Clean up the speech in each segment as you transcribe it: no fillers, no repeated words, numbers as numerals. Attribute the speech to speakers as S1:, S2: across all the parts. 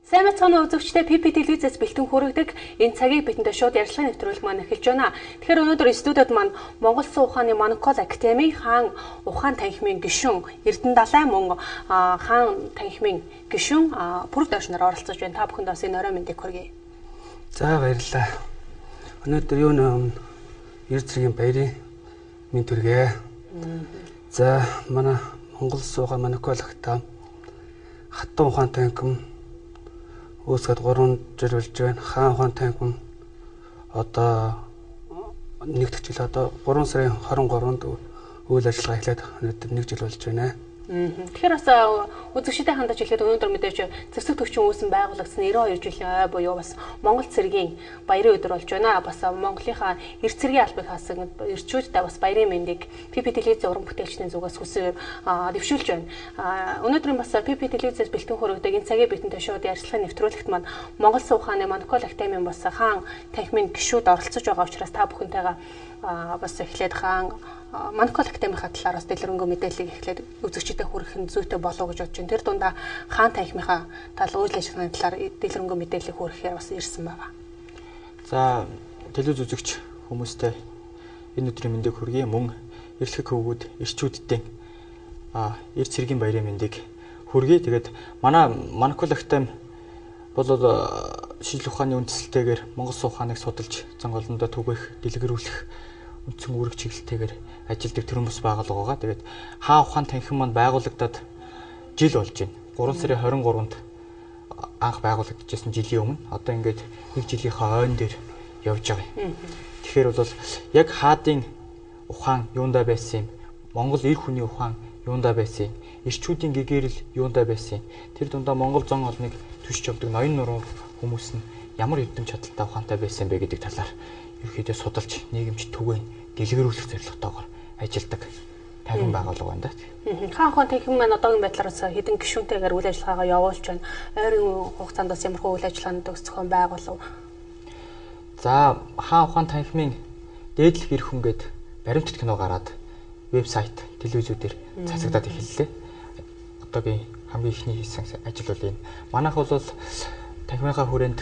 S1: Сайн мэцхан үзэгчдээ PP телевизээс бэлтэн хүргэдэг энэ цагийг бидэндээ шууд ярилцлагын нэвтрүүлэг маань эхэлж байна. Тэгэхээр өнөөдөр студиуд маань Монгол Улсын ухааны Монокол Академи хаан ухаан танхимын гишүүн Эрдэнэ Далай мөн хаан танхимын гишүүн Бүрэг Дорж нар оролцож байна. Та бүхэнд бас энэ орой мэндийг хүргэе.
S2: За баярлалаа. Өнөөдөр юу нэ Ер зэргийн баярын мэнд хүргэе. За манай Монгол Улсын ухааны Монокол Академи хатан ухаан танхим үүсгээд 3 жил болж байна. Хаан ухаан танхим одоо нэгдэх жил одоо 3 сарын 23-нд үйл ажиллагаа эхлээд өнөөдөр 1 жил болж байна.
S1: Тэгэхээр бас үзэгчтэй хандаж хэлэхэд өнөөдөр мэдээж зэвсэг төвчин үүсэн байгуулагдсан 92 жилийн ой буюу бас Монгол цэргийн баярын өдөр болж байна. Бас Монголынхаа эрт цэргийн албыг хаасан эрчүүдтэй бас баярын мэндийг PP телевизийн уран бүтээлчдийн зүгээс хүсээр дэвшүүлж байна. Өнөөдрийн бас PP телевизээс бэлтэн хүргэдэг энэ цагийн бидэндээ шууд ярилцлагын нэвтрүүлэгт маань Монгол Улсын ухааны Монокол Академийн бас хаан танхимын гишүүд оролцож байгаа учраас та бүхэнтэйгээ бас эхлээд хаан Монокол Академийнхаа талаар бас дэлгэрэнгүй мэдээллийг эхлээд үзэгчдэд хүргэх нь зүйтэй болов уу гэж бодож байна. Тэр дундаа хаан танхимынхаа үйл ажиллагааны талаар дэлгэрэнгүй мэдээллийг хүргэхээр бас ирсэн байгаа.
S3: За телевиз үзэгч хүмүүстээ энэ өдрийн мэндийг хүргэе. Мөн эрэлхэг хөвгүүд эрчүүдтэй эрт цэргийн баярын мэндийг хүргэе. Тэгээд манай Монокол Академи бол шинжлэх ухааны үндэслэлтэйгээр Монгол Улсын ухааныг судалж зан олондоо түгээх, дэлгэрүүлэх үндсэн үүрэг чиглэлтэйгээр ажилдаг төрийн бас байгууллага байгаа. Тэгээд хаан ухаан танхим маань байгуулагдаад жил болж байна. 3 сарын 23-нд анх байгуулагдчихсан жилийн өмнө одоо ингээд 1 жилийнхаа ойн дээр явж байгаа. Тэгэхээр бол яг хаадын ухаан юундаа байсан юм? Монгол эр хүний ухаан юундаа байсан юм? Эрчүүдийн гэгэрэл юундаа байсан юм? Тэр дундаа Монгол зан олныг түшиж явдаг ноён нуруу хүмүүс нь ямар эрдэм чадaltaй ухаантай байсан бэ гэдэг талаар ерөөхдөө судалж нийгэмч түгээн дэлгэрүүлэх зорилготойгоор ажилдаг танхим байгууллага байна да.
S1: Хаан ухаан танхим маань одоогийн байдлаар хэдэн гишүүнтэйгээр үйл ажиллагаагаа явуулж байна. Ойрын хугацаанд бас ямархуу үйл ажиллагаанд зохион байгуулав.
S3: За хаан ухаан танхимын дээдлэх эр хүн гээд баримтат кино гараад вебсайт, телевизүүдээр цацагдаад эхэллээ. Одоогийн хамгийн ихний хийсэн ажил бол энэ. Манайх бол танхимынхаа хүрээнд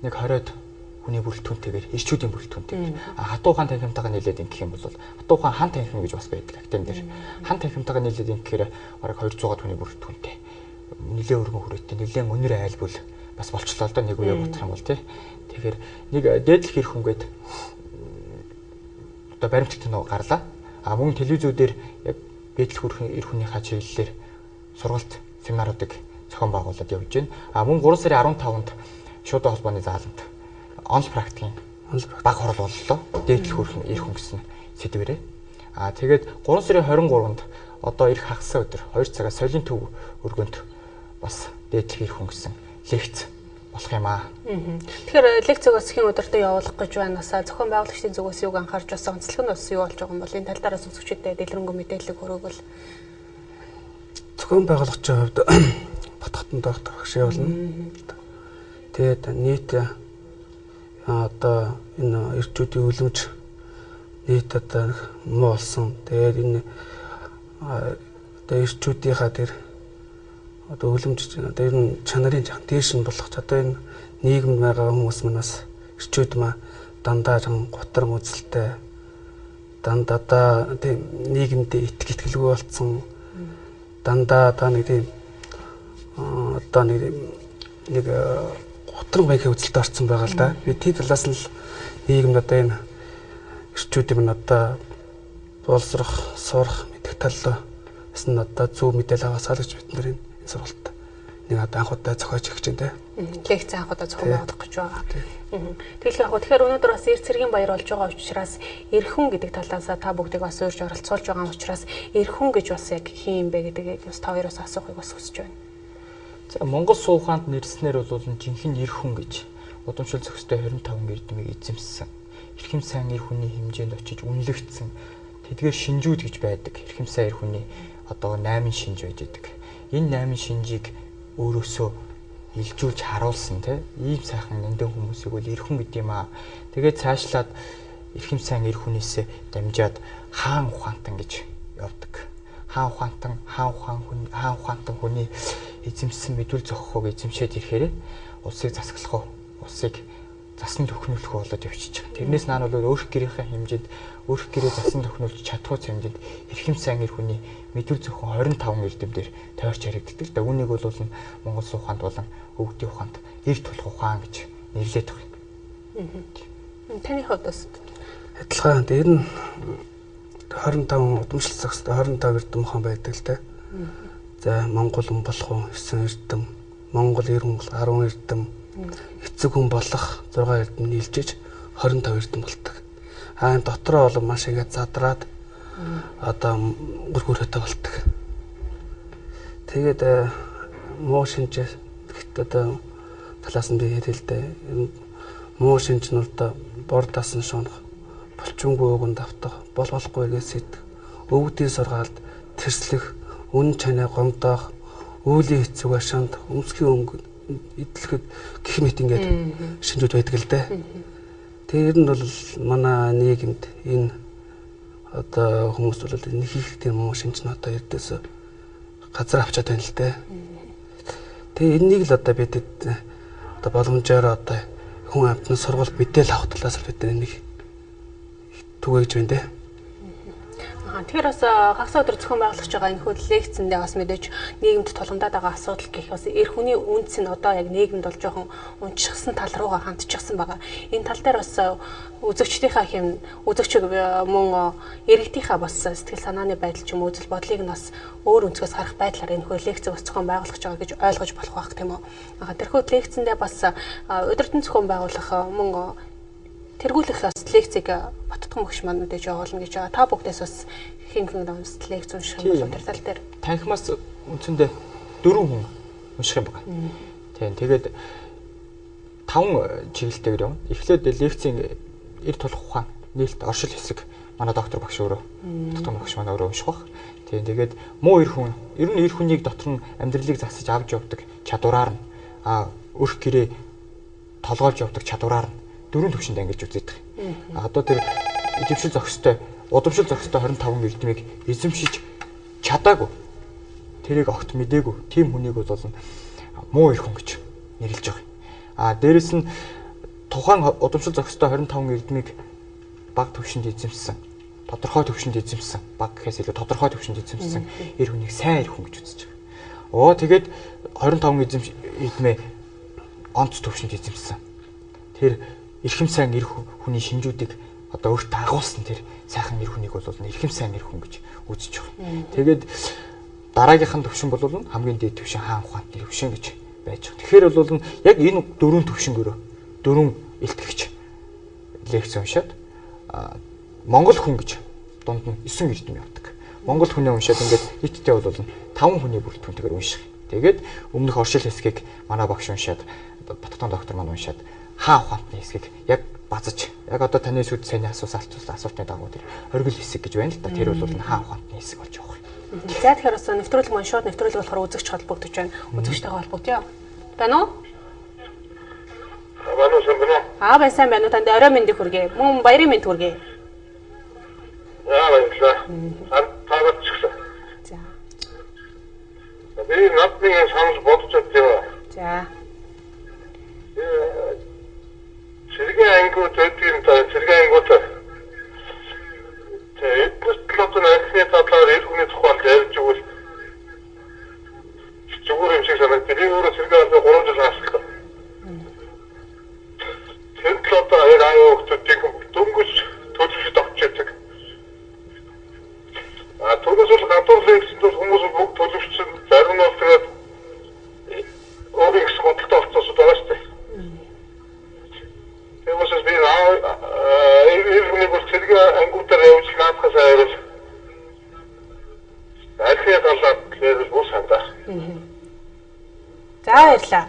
S3: нэг 20-од хүний бүрэлдэхүүнтэйгээр эрчүүдийн бүрэлдэхүүнтэйгээр хатуу ухаан танхимтайгаа нийлээд ингэх юм бол хатуу ухаан хан танхим гэж бас байдаг актем дээр. Хан танхимтайгаа нийлээд ингэхээр бараг 200 хүний бүрэлдэхүүнтэй. Нилээн өргөн хүрээтэй, нилээн өнөр айлбал бас болчлоо л доо нэг үе бодох юм бол тий. Тэгэхээр нэг дээдлэх эр хүн гээд одоо баримтат кино гарлаа. Мөн телевизүүдээр яг дээдлэх эр хүнийхээ чиглэлээр сургалт семинаруудыг зохион байгуулад явж байна. Мөн 3 сарын 15-нд шууд холбооны зааланд онл практикийн баг хорол боллоо. Дээдлэх эр хүн гэсэн сэдвэрээ. Тэгээд 3 сарын 23-нд одоо ирэх хагас өдөр 2 цагаас соёлын төв өргөнд бас дээдлэх эр хүн гэсэн лекц болох юм аа.
S1: Тэгэхээр лекцийг өсөхийн өдөртөө явуулах гэж байна. Зохион байгуулагчдын зүгээс юуг анхаарч бас онцлог нь бас юу болж байгаа юм бол энэ тал дээрээс үзэгчдэд дэлгэрэнгүй мэдээлэл хүргэвэл
S2: зохион байгуулагчийн хувьд Батхатанд доктор багш явуулна. Тэгээд нийт одоо энэ эрчүүдийн үлэмж нийт одоо муу болсон. Тэгээд энэ одоо эрчүүдийнхаа тэр одоо үлэмж одоо ер нь чанарын дээш нь болгоч одоо энэ нийгэмд байгаа хүмүүс манаас эрчүүд маа дандаа гутран үзэлтэй дандаа тийм нийгэмдээ итгэлгүй болсон дандаа одоо нэг тийм одоо нэг гутран байхын үзэлд орсон байгаа л да. Би тийм талаас нь нийгэмд одоо энэ эрчүүд юм одоо боловсрох, сурах мэдэх талаа бас нь одоо зөв мэдээлэл аваасаа л гэж бид нар энэ сургалт нэг одоо анх удаа зохиож өгч байна те.
S1: Лекц анх удаа зохион байгуулах гэж байгаа. Тэгэхээр өнөөдөр бас эрт цэргийн баяр болж байгаа учраас эрхэн гэдэг талаас та бүгдийг бас урьж оролцуулж байгаа учраас эрхэн гэж бас яг хин юм бэ гэдгийг бас та хоёроос асуухыг бас хүсэж байна.
S3: За Монгол Улсын ухаанд нэрснээр бол жинхэнэ эр хүн гэж удамшил зохистой 25 эрдэмийг эзэмссэн. Эрхэм сайн эр хүний хэмжээнд очиж үнэлэгдсэн. Тэдгээр шинжүүд гэж байдаг. Эрхэм сайн эр хүний одоо 8 шинж байж байдаг. Энэ 8 шинжийг өөрөөсөө илжүүлж харуулсан тийм ийм сайхан нандин хүмүүсийг бол эр хүн гэдэг юм аа. Тэгээд цаашлаад эрхэм сайн эр хүнээсээ дамжаад хаан ухаантан гэж явдаг. Хаан ухаантан хүний эзэмсэн мэдүүл зохихыг эзэмшээд ирэхээр улсыг засаглах уу, улсыг засан төхнүүлэх үү болоод явчихж байгаа. Тэрнээс наан бол өөрх гэрийнхээ хэмжээнд өөрх гэрээ засан төхнүүлж чадхуйц хэмжээнд эрхэм сайн эр хүний мэдүүл зохион 25 эрдэмтдэр тойрч яригддаг. Да үүнийг бол Монгол ухаанд болон өвгдийн ухаанд эрт тулах ухаан гэж нэрлэдэг байна.
S1: Таны хувьд бас
S2: адилхан дээр нь 25 удамшил загстай 25 эрдэм ухаан байдаг л дээ. За Монгол хүн болох уу 9 эрдэм, Монгол эр хүн 10 эрдэм, эцэг хүн болох 6 эрдэм нийлжиж 25 эрдэм болдог. Энэ дотроо бол маш ихэд задраад одоо гүргүрээтэй болдог. Тэгээд муу шинж гэхдээ одоо талаас нь би хэлээ л дээ. Муу шинж нь одоо бор дасан шунах, болчингүй өгөн давтах, болохгүй гэсэд өвгдийн сургаалд тэрслэх, үн чанаа гомдоох, үүлийн хэцүүгээ шанд, өмсгийн өнгө идэлхэд гэх мэт ингээд шинжүүд байдаг л дээ. Тэр нь бол манай нийгэмд энэ одоо хүмүүс бол энэ хийх тийм муу шинж нь одоо эрдээс газар авчаад байна л дээ. Тэгээ энэнийг л одоо бид одоо боломжоор одоо хүн амтны сургалт мэдээл авах талаас л бид энийг түгээж байна дээ.
S1: Тэгэхээр бас хагас өдөр зохион байгуулж байгаа энэ хөл лекцэндээ бас мэдээж нийгэмд тулгамдаад байгаа асуудал гэх бас эр хүний үнц нь одоо яг нийгэмд бол жоохон унчихсан тал руугаа хандчихсан байгаа. Энэ тал дээр бас үзэгчдийнхаа хэм үзэгчиг мөн иргэдийнхаа бас сэтгэл санааны байдал ч юм уу үзэл бодлыг нь бас өөр өнцгөөс харах байдлаар энэ хөл лекц бас зохион байгуулж байгаа гэж ойлгож болох байх тийм үү. Тэрхүү лекцэндээ бас удирдан зохион байгуулах мөн тэргүүлэх бас лекцийг Баттган багш маань мэдээж явуулна гэж байгаа. Та бүгдээс бас хинхэн дамс лекц унших юм бол тэр тал дээр
S3: танхимаас үндсэндээ 4 хүн унших юм байна. Тийм. Тэгээд 5 чиглэлтэйгээр явна. Эхлээд лекцийн эр тулах ухаан нээлт оршил хэсэг манай доктор багш өөрөө Баттган багш маань өөрөө унших баг. Тийм. Тэгээд муу эр хүн ер нь эр хүнийг дотор нь амьдралыг засаж авч явдаг чадвараар нь өрх гэрээ толгойлж явдаг чадвараар нь 4 төвшөнд ангилж үзээд байгаа. Одоо тэр эзэмшил зохистой, удамшил зохистой 25 эрдмийг эзэмшиж чадаагүй. Тэрийг огт мэдээгүй. Тим хүнийг бол муу эр хүн гэж нэрлэж байгаа. Дээрэс нь тухайн удамшил зохистой 25 эрдмийг бага төвшөнд эзэмшсэн, тодорхой төвшөнд эзэмшсэн, бага гэхээс илүү тодорхой төвшөнд эзэмшсэн эр хүнийг сайн эр хүн гэж үзэж байгаа. Тэгээд 25 эрдмээ онц төвшөнд эзэмшсэн. Тэр эрхэм сайн эр хүний шинжүүдийг одоо өөртөө агуулсан тэр сайхан эр хүнийг бол эрхэм сайн эр хүн гэж үзэж байгаа. Тэгээд дараагийнх нь төвшин бол хамгийн дээд төвшин хаан ухаант нэр төвшин гэж байж байгаа. Тэгэхээр бол яг энэ 4 төвшингөрөө 4 илтгэгч лекц уншаад Монгол хүн гэж дунд нь 9 эрдэм явдаг. Монгол хүнээ уншаад ингээд нийтдээ бол 5 хүний бүрэлдэхүүнтэйгээр унших. Тэгээд өмнөх оршил хэсгийг манай багш уншаад Баттган доктор маань уншаад хаан ухаантны хэсгийг яг базаж яг одоо таны сүд сайн асуултны дагуу тэр хоригл хэсэг гэж байна л да. Тэр бол хаан ухаантны хэсэг болж байгаа юм.
S1: За тэгэхээр бас нэвтрүүлэг маань шууд нэвтрүүлэг болохоор үзэгч холбогдож байна. Үзэгчтэйгээ холбогдъё. Байна уу? Байна сайн байна уу? Танд орой мэндийг хүргэе. Мөн баярын мэнд хүргэе.
S4: Баярлалаа. Таагаад чигсэн.
S1: За.
S4: Би надад санал бодож байна.
S1: За.
S4: Сэргийн ангиуд өгдөг сэргийн ангиуд тэгээд талын ахны талаар эр хүний тухайд ярьж өгвөл зүгээр юм шиг санагдав. Би өөрөө сэргийн ангиуд 3 жил хасдаг. Тэр талаар аюултай дөнгөж төлөвшөд авчирдаг. Түүнээс бол гадуур лекцэнд хүмүүс бүгд төлөвшсөн. Зарим нь бол тэгээд өөрийн судалтай орцсон байгаа шүү дээ. Тэгвэл би бол сэргийн ангиудаар явж наадхаас айвал архив талаар хэлбэл бүр сандаа.
S1: За баярлалаа.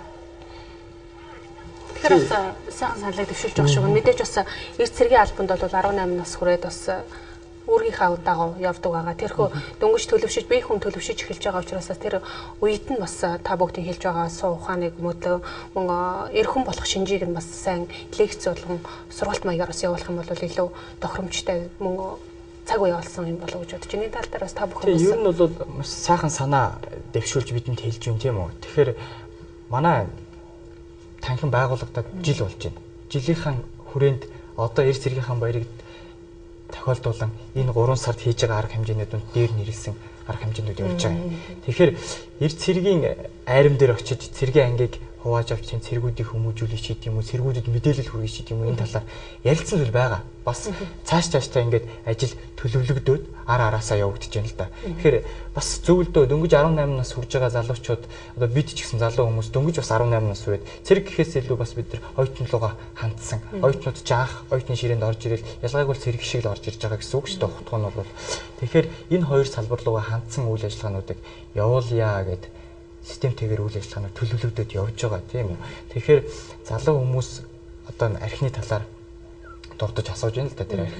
S1: Тэгэхээр бас сайхан саналыг төвшүүлж байгаа шүү. Мэдээж бас эрт цэргийн албанд бол 18 нас хүрээд бас үүргийнхаа дагуу явдаг байгаа. Тэрхүү дөнгөж төлөвшөж, бие хүн төлөвшөж эхэлж байгаа учраас тэр үед нь бас та бүгдийн хэлж байгаа суу ухааныг мөдлөө мөн эр хүн болох шинжийг нь бас сайн лекц болгон сургалт маягаар бас явуулах юм бол илүү тохиромжтой мөн цаг үе олсон юм болов гэж бодож байна. Энэ тал дээр бас та бүхэн
S3: Тэгээ ер нь бол маш сайхан санаа дэвшүүлж бидэнд хэлж байна тийм үү. Тэгэхээр манай танхим байгуулагдаад жил болж байна. Жилийнхэн хүрээнд одоо эрс цэргийнхэн баярыг тохиолдуулан энэ 3 сард хийж байгаа арга хэмжээнүүд нь дээр нэрэлсэн арга хэмжээнүүд явж байгаа. Тэгэхээр эрс цэргийн айрам дээр очиж цэргийн ангийг хувааж авч чинь цэргүүдийг хүмүүжүүлэх ч гэдэм үү, цэргүүдэд мэдээлэл хүргэх ч гэдэм үү энэ талаар ярилцсан зүйл байгаа. Бас цаашдаа ингээд ажил төлөвлөгдөөд араасаа явагдаж байна л да. Тэгэхээр бас зөвлөдөө дөнгөж 18 нас хүрж байгаа залуучууд одоо бид ч гэсэн залуу хүмүүс дөнгөж бас 18 нас үед цэрэг гэхээс илүү бас бид нар оюутнуулгаа хандсан. Оюутнууд жаах оюутны ширээнд орж ирэл ялгааг бол цэрэг шиг л орж ирж байгаа гэсэн үг шүү дээ. Ухтгын бол. Тэгэхээр энэ хоёр салбар руугаа хандсан үйл ажиллагаануудыг явуулъя гэдэг системтэйгээр үйл ажиллагаанууд төлөвлөгдөд явж байгаа тийм үү. Тэгэхээр залуу хүмүүс одоо архины талаар дурдж асууж байна л да тэр арх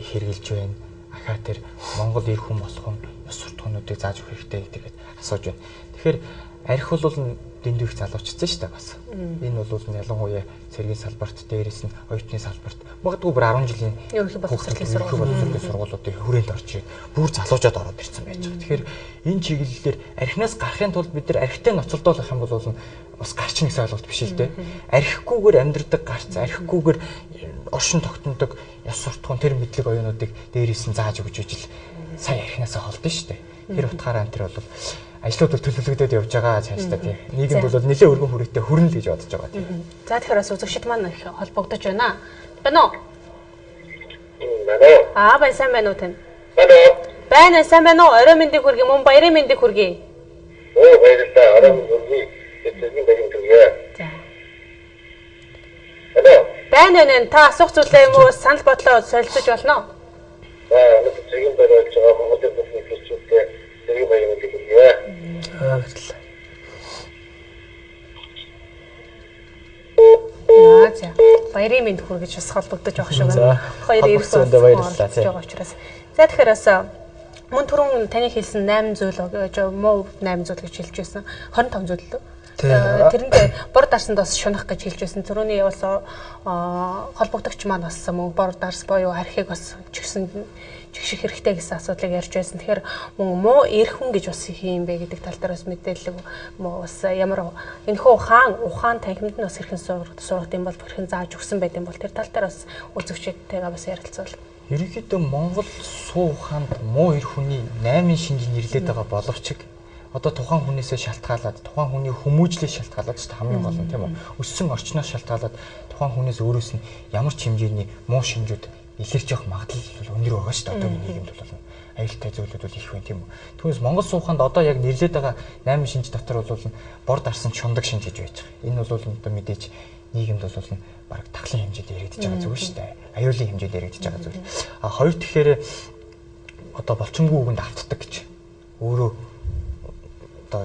S3: хэрэгжилж байна. Ахаа тэр Монгол эр хүн болох юм ёс суртахуунуудыг зааж өгөх хэрэгтэй гэдэг асууж байна. Тэгэхээр арх бол дэндүү их залуучсан шүү дээ бас. Энэ бол ялангуяа цэргийн салбарт дээрээс нь оюутны салбарт магадгүй бүр 10 жилийн боловсролын сургуулиудын хүрээнд орж ирээд бүр залуужаад ороод ирсэн байж байгаа. Тэгэхээр энэ чиглэлээр архинаас гарахын тулд бид нар архитай ноцолдуулах юм бол бас гарч нэгс ойлголт биш л дээ. Архигүйгээр амьдрдаг гарц, архигүйгээр оршин тогтнодог ёс суртахуун тэр мэдлэг оюунуудыг дээрээс нь зааж өгч ижил сая архинаас холдсон шүү дээ. Тэр утгаараа энэ бол ажлууд бол төлөвлөгдөд явж байгаа цаашдаа тийм. Нийгэмд бол нэлээд өргөн хүрээтэй хүрнэ л гэж бодож байгаа тийм.
S1: За тэгэхээр бас үзэгчд маань их холбогдож байна. Байна уу?
S4: Байна.
S1: Байна сайн байна уу тань?
S4: Байна.
S1: Байна сайн байна уу? Орой мэндийг хүргэе, мөн баярын мэндийг хүргэе.
S4: Баярлалаа. Орой мэндийг хүргэе. Эцгийн баярын хүргэе.
S1: За.
S4: Байна.
S1: Та асуух зүйлээ юм уу? Санал бодлоо солилцож болно.
S4: За, нэг эцгийн баяр болж байгаа Монголын бүхний хэлцүүлгээ эцгийн баярын мэндийг хүргэе.
S2: Баярлалаа.
S1: За. Баярын мэнд хүргэж бас холбогдож байгаа шүү байна. Хоёр ирсэн
S3: баярлалаа.
S1: байгаа учраас. За тэгэхээр бас мөн түрүүн таны хэлсэн 8 зүйл муу 8 зүйл гэж хэлж байсан. 25 зүйл лөө. Тэрэнд бор дарсанд бас шунах гэж хэлж байсан. Түрүүний бас холбогдогч маань бас мөн бор дарс боёо архийг бас чигших хэрэгтэй гэсэн асуудлыг ярьж байсан. Тэгэхээр мөн муу эрх хүн гэж бас юм бэ гэдэг тал дээр бас мэдээлэл муу бас ямар энэхүү ухаан танхимд нь бас хэрхэн сургад юм бол хэрхэн зааж өгсөн байт юм бол тэр тал дээр бас үзэгчдтэйгээ бас ярилцвал.
S3: Ерөнхийдөө Монгол суу ухаанд муу эрх хүний 8 шинж нэрлээд байгаа боловч одоо тухайн хүнээсээ шалтгаалаад тухайн хүний хүмүүжлээс шалтгаалаад ч хамгийн гол нь тийм үү өссөн орчноос шалтгаалаад тухайн хүнээс өөрөөс нь ямар ч хэмжээний муу шинжүүд илэрч явах магадлал өндөр байгаа шүү дээ одоогийн нийгэмд бол аюултай зүйлүүд бол их байна тийм үү. Түүнээс Монгол сууханд одоо яг нэрлээд байгаа 8 шинж дотор бол бор дарсан чундаг шинж гэж байж байгаа. Энэ бол одоо мэдээж нийгэмд бол бараг тахлын хэмжээнд яригдж байгаа зүйл шүү дээ. Аюулын хэмжээнд яригдж байгаа зүйл. Хоёр тэгэхээр одоо болчингүй үгэнд автдаг гэж өөрөө одоо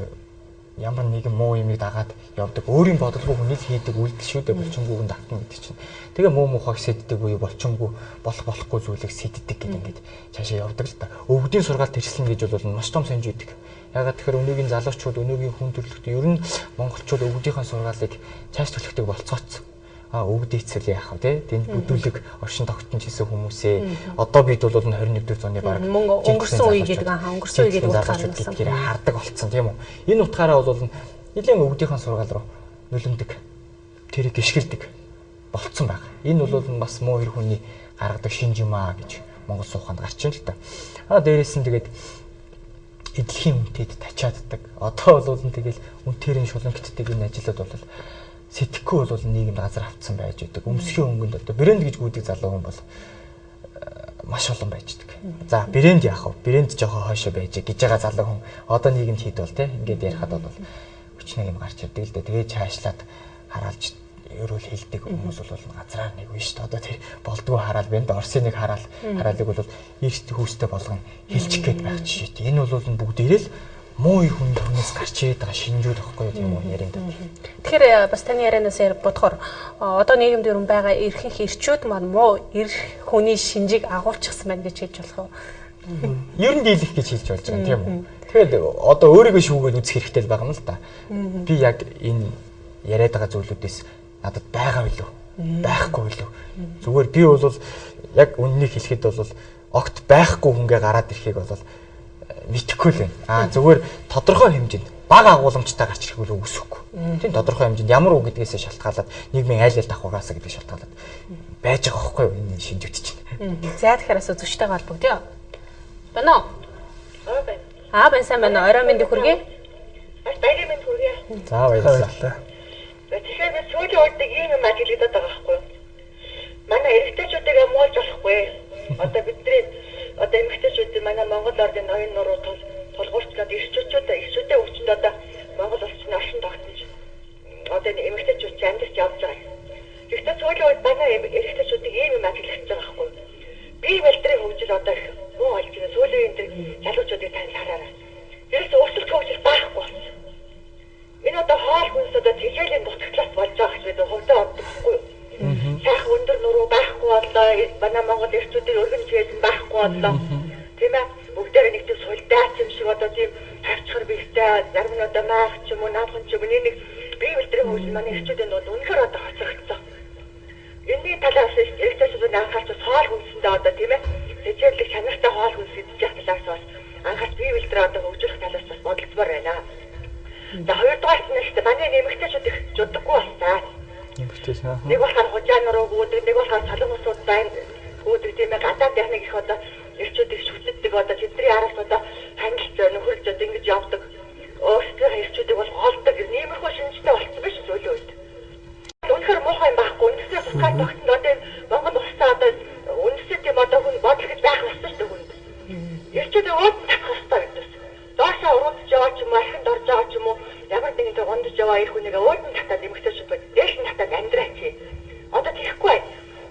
S3: ямар нэгэн муу юмыг дагаад явдаг өөрийн бодлого хүнийг хийдэг үйлдэл шүү дээ болчингүй үгэнд автна гэдэг чинь. Тэгээ муу мухаг сэддэг буюу болчингүй болохгүй зүйлийг сэддэг гэдэг ингээд цаашаа явдаг л та. Өвгдийн сургаалт тэрслэн гэж бол маш том санж үйдэг. Ягаад тэгэхээр өнөөгийн залуучууд өнөөгийн хүн төрөлхтөн ер нь монголчууд өвгдийнхээ сургаалыг цааш төлөхтэй болцооцсон. Өвгд эцэл яах вэ те тэнд бүдүүлэг оршин тогтнож хийсэн хүмүүсээ одоо бид бол 21-р зууны баг
S1: өнгөрсөн үе гэдэг өнгөрсөн үе гэдэг утгаараа
S3: гэдгээр хардаг болцсон тийм үү. Энэ утгаараа бол нэлийн өвгдийнхээ сургаал руу нөлөмдөг тэрийг гიშгэлдэг болцсон баг. Энэ бол бас муу хэр хүний гаргадаг шинж юм аа гэж Монгол сууханд гарч ийн л та. Дээрээс нь тэгээд эдлэхийн үнэтэд тачааддаг. Одоо бол тэгэл үнтэрийн шулан гэтдэг энэ ажлууд бол сэтгэхгүй бол нийгэмд газар автсан байж идэг. Өмсхийн өнгөнд одоо брэнд гэж гүйдэг залуу хүн бол маш олон байж идэг. За брэнд яах вэ? Брэнд жоохон хойшоо байж гэж байгаа залуу хүн одоо нийгэмд хэд бол те ингээд ярихад бол хүчнэг юм гарч ирдэг л дээ. Тэгээ чаашлаад хараалж ерөөл хэлдэг хүмүүс бол газраар нэг үе шүү дээ. Одоо тэр болдгоо хараал бэнд Орсын нэг хараалыг бол эрт хүүстэй болгон хэлчих гээд байх жишээ. Энэ бол бүгдээрээ л муу хүнээс гарч ирээд байгаа шинжүүд байхгүй тийм үү ярианд.
S1: Тэгэхээр бас таны ярианаас бодохоор одоо нийгэмд ерөн байгаа эрхэнх эрчүүд маань муу эрх хүний шинжийг агуулчихсан байна гэж хэлж болох уу?
S3: Ер нь дийлэх гэж хэлж болж байгаа тийм үү. Тэгэхээр одоо өөрийгөө шүүгээд үзэх хэрэгтэй л байгаа юм л та. Би яг энэ яриад байгаа зүйлүүдээс надад байгаа билүү? Байхгүй билүү? Зүгээр би бол яг үннийг хэлэхэд бол
S5: огт байхгүй хүнгээ гараад ирэхийг бол мэдхгүй л байна. Зүгээр тодорхой хэмжээнд бага агуулмжтай гарч ирэх үл үүсэхгүй. Тийм тодорхой хэмжээнд ямар үг гэдгээс шалтгаалаад нийгмийн айл ал давхугаас гэдэг шалтгаалаад байж байгаа байхгүй юу энэ шинжигдэж байна.
S1: За тэгэхээр үзэгчтэйгээ холбогдъё. Байна уу? Байна сайн байна. Орой мэндийг хүргэе.
S6: Баярын мэнд хүргэе.
S5: За баярлалаа.
S6: Тэгэхээр би сүүлийн үед ийм юм ажиглагдаад байгаа байхгүй юу? Манай эрэгтэйчүүдийг амуулж болохгүй. Одоо бидний эмэгтэйчүүд манай Монгол орны ноён нуруу тулгуурчлаад эрчүүдээ өвчнөд одоо Монгол улсын оршин тогтнож одоо эмэгтэйчүүд амьдарч явж байгаа. Гэхдээ сүүлийн үед манай эрэгтэйчүүдийг ийм юм ажиглагдаж байгаа байхгүй юу? Би бэлтрийн хөгжил одоо их муу болж байна. Сүүлийн энэ залуучуудыг тань хараарай. Ерөөс өөрчлөлт хөгжил байхгүй болсон. Энэ одоо хоол хүнс одоо тэжээлийн дутагдлаас болж байгаа гэж бид хөвдөө боддоггүй юу? Сайхан өндөр нуруу байхгүй боллоо. Манай Монгол эрчүүдийн өргөн чиглэл байхгүй боллоо. Тийм ээ. Бүгдээрээ нэг тийм солидац юм шиг одоо тийм тавьчихар бийтэй зарим нь одоо маах ч юм уу наадхан ч юм уу нэг бие бэлтрийн хөгжил манай эрчүүдийн бол үнэхээр одоо хоцрогдсон. Энэний талаас эрчүүдийн анхаарч хоол хүнсэндээ одоо тийм ээ. Тэжээлэг чанартай хоол хүнс идчих талаас бас анхаарч бие бэлтрээ одоо хөгжүүлэх талаас бас бодлогомор байна. За хоёрдугаар нь шүү дээ манай нэмэгтэйчүүд их жудаггүй боллаа. Нэг болохоор хужаанаар өгөөдөг, нэг болохоор салан усууд байна. Өгөөдөг тийм ээ гадаад техник их одоо эрчүүдийг шүтдэг одоо тэдний араас одоо хангилж нөхөрлж одоо ингэж явдаг. Өөрсдөө эрчүүдийг бол голдог. Нэмэрхүү шинжтэй болсон биш сүүлийн үед. Үнэхээр муухай байхгүй. Үнэхээр тусгай тогтнод одоо Монгол улсаа одоо үнэхээр тийм одоо хүн бодол гэж байх болсон шүү дээ хүнд. Эрчүүдийг ууд татах хэрэгтэй гэдэг. Доошоо уруудж яваа ч юм уу, архинд орж байгаа ч юм уу, ямар нэгэн тэр гондож яваа их хүнийг ууд нь татаад эмэгтэйчүүд бод. Дээш нь татаад амьдраач. Одоо тийхгүй.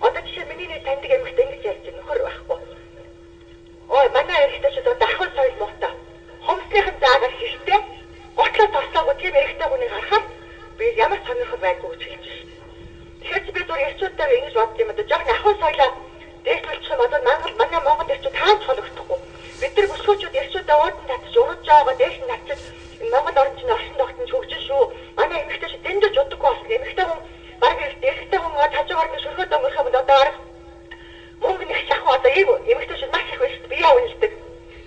S6: Одоо жишээ миний нэг таньдаг эмэгтэй ингэж ярьж байгаа нөхөр байхгүй. Ой, манай эрэгтэйчүүд одоо ахын соёл муутай. Хомсныхын заагаар хэрэгтэй. Готлоо тослоогүй тийм эрэгтэй хүнийг харахад би ямар сонирхол байггүй гэж хэлж байна. Тэгэхээр би зүгээр эрчүүдээр ингэж бодд юм одоо жоохон ахын соёлоо дээшлүүлчих юм одоо манай Монгол эрчүүд хааж хологдохгүй. Бид нар бүсгүүчүүд эрчүүдээ уудан татчих урж байгаа дээш нь татчих Монгол орчин оршин тогтнож хөгжин шүү. Манай эмэгтэйчүүд дэндэж удаггүй болсон. Эмэгтэй хүн баг эрэгтэй хүн хажуугаар нь шөрхөд өнгөрөх юм одоо мөнгө нэг шахуу одоо эмэгтэйчүүд маш их байна шүү дээ. Бие үнэлдэг.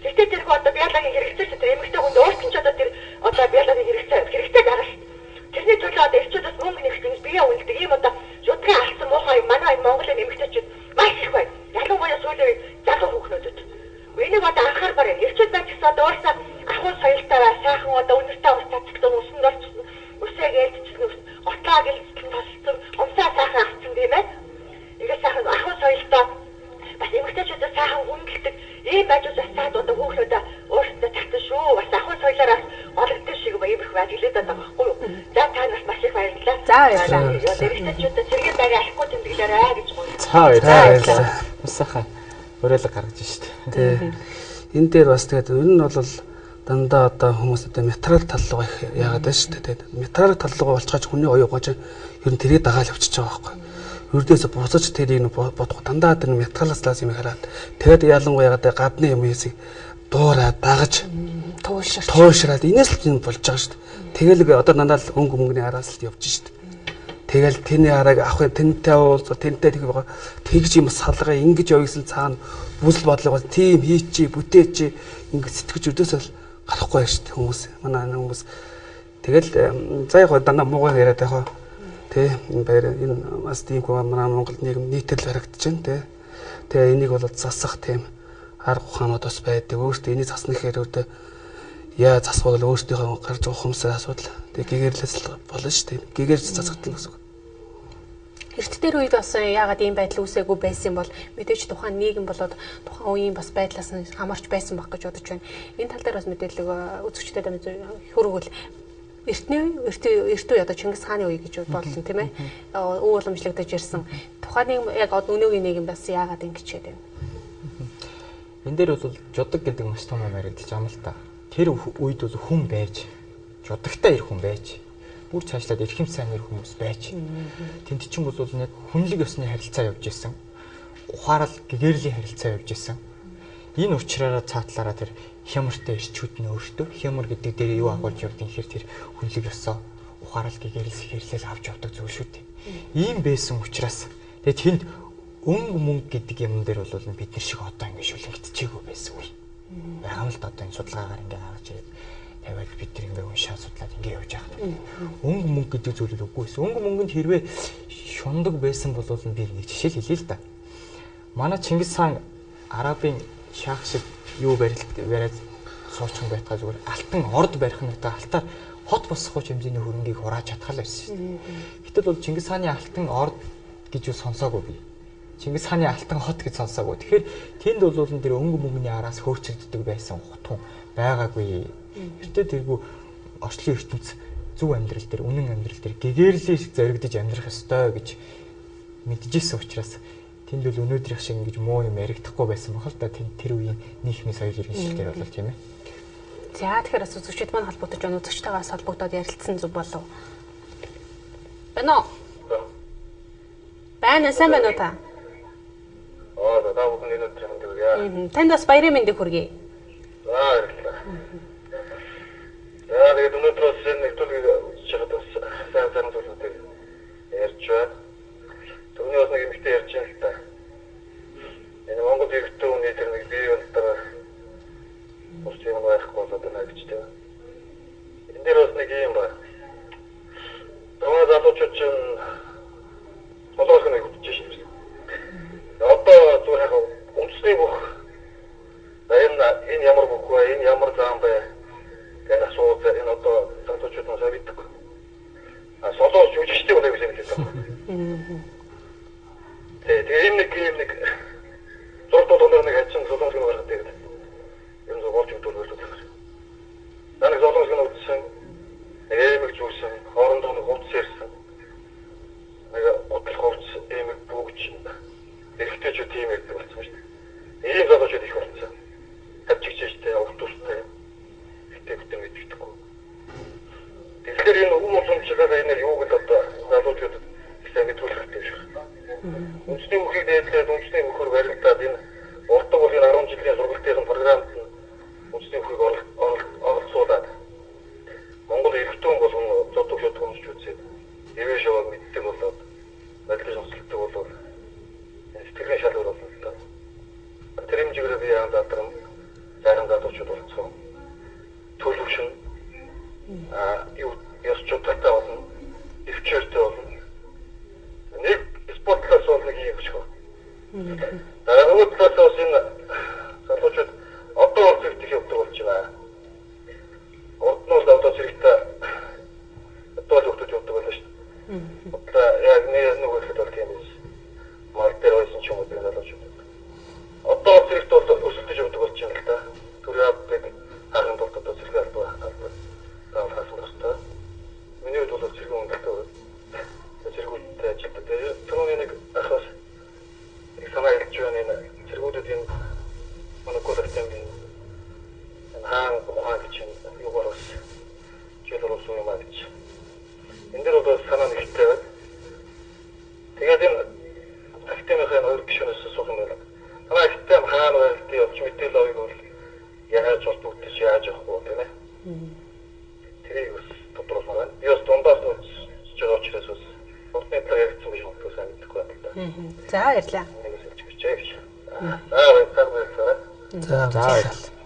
S6: Тэгтээ тэр хөө одоо биологийн хэрэгцээ шүү дээ. Эмэгтэй хүнд өөрчлөн ч одоо тэр одоо биологийн хэрэгтэй байгаа шүү. Тэрний төлөө одоо эрчүүдээс мөнгө нэг ингэж бие үнэлдэг. Ийм одоо шудрын алдсан муухай манай Монголын эмэгтэйчүүд маш их байна. Ялангуяа сүүлийн залуу хүүхнүүдэд. Энийг одоо анхаарбаар эрчүүд маань гэсэн одоо өөрсдөө ахуй соёлтой бай, сайхан одоо үнэртэй ус татчихсан, усанд орчихсон, усыг ээлжчихсэн, готлоо гэлцсэн, тосцсон, умсаа сайхан авчихсан тийм ээ. Ингээд сайхан ахуй соёлтой бас эмэгтэйчүүдээ сайхан хүндэлдэг ийм ажил засаад одоо хүүхнүүдээ өөрсдөө татсан шүү. Бас ахуй соёлоороо олгодог шиг ийм их ажиглаад байгаа байхгүй юу? За та нас маш их баярлалаа. За баярлалаа. Эрэгтэйчүүдээ цэргийн байраа ашиггүй тэмдэглээрэй гэж гоо.
S5: За баярлалаа. Усаха өрөөлөг гаргаж штт.
S2: Тий. Энэ дээр бас тэгээд энэ нь бол дандаа одоо хүмүүс одоо материал тал руу яагаад байна шүү дээ. Материал тал руу болчихож хүний оюу гож ер нь тэрийг дагаал явчихж байгаа байхгүй. Ердөөсө буцаж тэрийг бодох дандаа тэр материалаас юм хараад тэгээд ялангуяа гадны юм хийсийг дуурай дагаж туушраад инээс л юм болж байгаа шүү дээ. Тэгэл одоо дандаа л өнгөний араас л явж шүү дээ. Тэгэл тэний хараг авах тэнтэй уулз тэнтэй тэгж юм салгаа ингэж явуулсан цаана бүсэл бодлого бол тийм хийчи бүтээчи ингэж сэтгэж өдөөсөө гарахгүй шүү дээ хүмүүс. Манай хүмүүс тэгэл за яг дандаа муугаар яриад байгаа. Тэ баяр энэ бас тийм манай Монгол нийгэм нийтэл харагдаж байна тэ. Тэгээ энийг бол засах тийм арга ухаанууд бас байдаг. Өөртөө энийг засна гэхээр өөдөө яа засвал өөртөөхөө гарч ухамсар асуудал. Тэгээ гэгэрэлээс болно шүү дээ. Гэгэрж засагдана гэсэн үг.
S1: Эрт дээр үед бас яагаад ийм байдал үүсээгүй байсан бол мэдээж тухайн нийгэм болоод тухайн үеийн бас байдлаас нь хамаарч байсан байх гэж бодож байна. Энэ тал дээр бас мэдээлэл үзэгчдэд хөрвөл эрт үе одоо Чингис хааны үе гэж бодлоо тийм ээ. Өв уламжлагдаж ирсэн. Тухайн нийгэм яг өнөөгийн нийгэм бас яагаад ингэж гээд байна.
S5: Энэ дээр бол жудаг гэдэг маш том юм яригдчих юм л та. Тэр үед бол хүн байж, жудагтай ир хүн байж, бүр цаашлаад эрхэм сайн ир хүмүүс байж. Тэнд чинь бол яг хүнлэг ёсны харилцаа явж исэн. Ухаарал гэгэрлийн харилцаа явж исэн. Энэ учраас цаатлаараа тэр хямартай ирчүүд нь өөртөө хямар гэдэг дээр юу агуулж явдгийг хэр тэр хүнлэг ёсоо ухаарал гэгэрэл хэрлэл авч явдаг зүйл шүү дээ. Ийм байсан учраас тэгээд тэнд өнгө мөнгө гэдэг юм дээр бол бид нар шиг одоо ингэ шүлэгдчихээгүй байсан үе. Байгаа л да одоо энэ судалгаагаар ингэ харж ирээд тавиад бид нар ингэ уншаад судлаад ингэ явж байгаа. Өнгө мөнгө гэдэг зүйл үгүй байсан. Өнгө мөнгөнд хэрвээ шундаг байсан бол би нэг жишээ хэлье л да. Манай Чингис хаан Арабын шах шиг юу бариад суучин байтгаа зүгээр алтан орд барих нэгтэй алтаар хот босгох хэмжээний хөрөнгийг хурааж чадхал байсан шүү дээ. Гэтэл бол Чингис хааны алтан орд гэж юу сонсоогүй би. Чингис хааны алтан хот гэж сонсоогүй. Тэгэхээр тэнд бол тэр өнгө мөнгөний араас хөөрчилддөг байсан хутун байгаагүй. Тэртээ тэргүй орчлын ертөнц зөв амьдрал дээр үнэн амьдрал дээр гэгэрлийн зоригдож амьдрах ёстой гэж мэдчихсэн учраас тэнд бол өнөөдрийнх шиг ингэж муу юм яригдахгүй байсан баг л да тэр үеийн нийгмийн соёл иргэншилтээр бол тийм ээ.
S1: За тэгэхээр бас үзэгчид маань холбогдож байна. Үзэгчтэйгээс холбогдоод ярилцсан зүг болов. Байна уу? Байна сайн байна уу та?
S4: За бүхэн өнөөдөр юм дийгээ.
S1: Танд бас баярын мэндийг хүргэе.
S4: Тэгээд өнөөдөр бас нэг төлөв үзэж байгаад бас сайн зүйлүүдийг ярьж байна. Түрүүний бас нэг юмхтэй ярьж байна л та. Энэ Монгол иргэдтэй хүний тэр нэг бие болтоор бус юм байхгүй болоод байна гэж тийм. Энэ дээр бас нэг юм байна. Томоо залуучууд чинь толгойг нэг хөтөж шин. Одоо зүгээр хаа үндэсний бүх энэ ямар бүх вэ? Энэ ямар зам бэ? Гэнэ асууж энэ одоо залуучууд нь сариддаг. Солоос жүжигчтэй болоо гэж хэлээд байна. Тэгээ энэ нэг зурдууд нэг хачин солоос нь гаргаад тэгээд юм зөв болж өгдөл байна. Данаг солоос нь утсан. Эмэг зүгсэн, хоорондоо нэг хувцс ярьсан. Нэг гутал хувцс эмэг бүгж эргэжтэй ч тийм ярьдаг болсон шүү дээ. Ийм залуучууд их болсон. Тавчигчтэй, өвтөстэй. Гэтэ мэдчихдэггүй. Тэгэхээр энэ хүмүүсчилгээ энэ юу гэдэг одоо залуучууд ихтэй мэдүүлэх хэрэгтэй шүү. Үндэсний мөхийг дээдлээд үндэсний мөхөөр баригдаад энэ урт ургийн 10 жилийн сургалтын програмд үндэсний мөхийг оролцуулаад Монгол иргэдэн болон зодог шударга уншиж үзээд эвэ шаваг мэддэг болоод мэдлэг сонсолдог болоод сэтгэлийн шалгуур болно л да. Тэр хэмжээгээр би яан задрам зарим залуучууд болцсон. Төлөвшин юу ёс чөлөөтэй болно. Өвчөртэй болно. Нэг спортлоос бол нэг юм шиг. Нөгөө талаас энэ залуучууд одоо олдох явдаг болж байна. Одноос одоо зэрэгтэй одоо л өгдөж явдаг байлаа шүү дээ. Одоо яг нэг үехэд бол тийм биш. Мал дээр ойсон ч юм уу тэр залуучууд. Одоо зэрэгтэй бол өсөлдөж явдаг болж байна л да. Түрээбэг харин бол одоо зэрэг албаа хасан байна. Миний хувьд бол зэрэг өнгөтэй. Зэрэгүүдтэй ажилтдаг. Түрүүний нэг ахаас их санаа хэлж байна энэ зэрэгүүдийн манай коллектив хаан гэж юу борос жишээлбэл юм аа гэж. Энд дээр бол санаа нэгтэй байна. Тэгээд энэ актемийн хоёр гишүүнээс суух юм байна. Танай актем хаан байлт явж мэдээл авыг бол яаж холбогдож яаж явахгүй тийм ээ. Тэрийг бас тодруулах байна. Би бас дундаас үзэж байгаа учраас бас уртны талаар ярьсан гэж боддог сайн мэдэхгүй байна л да.
S1: За баярлалаа.
S4: Нэгээс хэлж гэж. Баярлалаа.
S2: За баярлалаа.